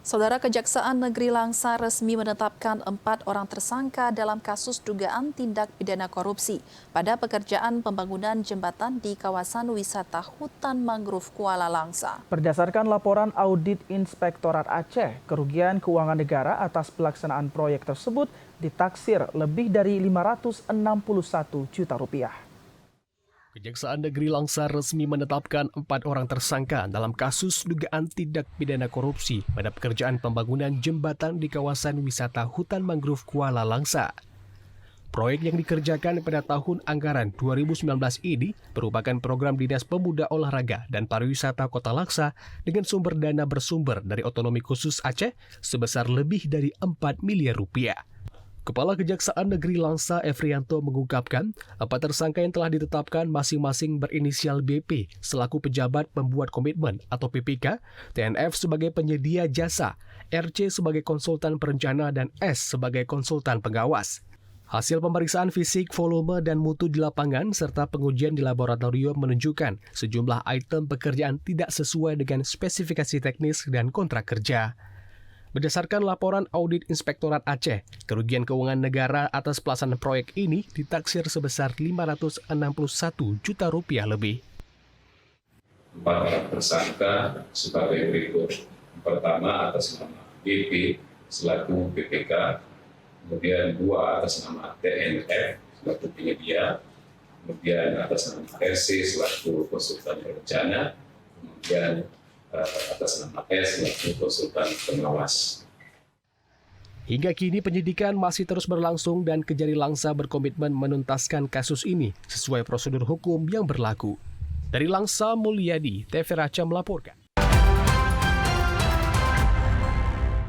Saudara, Kejaksaan Negeri Langsa resmi menetapkan 4 orang tersangka dalam kasus dugaan tindak pidana korupsi pada pekerjaan pembangunan jembatan di kawasan wisata hutan mangrove Kuala Langsa. Berdasarkan laporan audit Inspektorat Aceh, kerugian keuangan negara atas pelaksanaan proyek tersebut ditaksir lebih dari 561 juta rupiah. Kejaksaan Negeri Langsa resmi menetapkan 4 orang tersangka dalam kasus dugaan tindak pidana korupsi pada pekerjaan pembangunan jembatan di kawasan wisata hutan mangrove Kuala Langsa. Proyek yang dikerjakan pada tahun anggaran 2019 ini merupakan program Dinas Pemuda Olahraga dan Pariwisata Kota Langsa dengan sumber dana bersumber dari otonomi khusus Aceh sebesar lebih dari 4 miliar rupiah. Kepala Kejaksaan Negeri Langsa Efrianto mengungkapkan, 4 tersangka yang telah ditetapkan masing-masing berinisial BP selaku pejabat pembuat komitmen atau PPK, TNF sebagai penyedia jasa, RC sebagai konsultan perencana dan S sebagai konsultan pengawas. Hasil pemeriksaan fisik, volume, dan mutu di lapangan serta pengujian di laboratorium menunjukkan sejumlah item pekerjaan tidak sesuai dengan spesifikasi teknis dan kontrak kerja. Berdasarkan laporan audit Inspektorat Aceh, kerugian keuangan negara atas pelaksanaan proyek ini ditaksir sebesar 561 juta rupiah lebih. 4 orang tersangka sebagai berikut. Pertama atas nama BP selaku PPK, kemudian 2 atas nama TNF selaku penyedia, kemudian atas nama RC selaku konsultan perencana, kemudian atas nama S selaku konsultan pengawas. Hingga kini penyidikan masih terus berlangsung dan Kejari Langsa berkomitmen menuntaskan kasus ini sesuai prosedur hukum yang berlaku. Dari Langsa, Mulyadi, TV Raca melaporkan.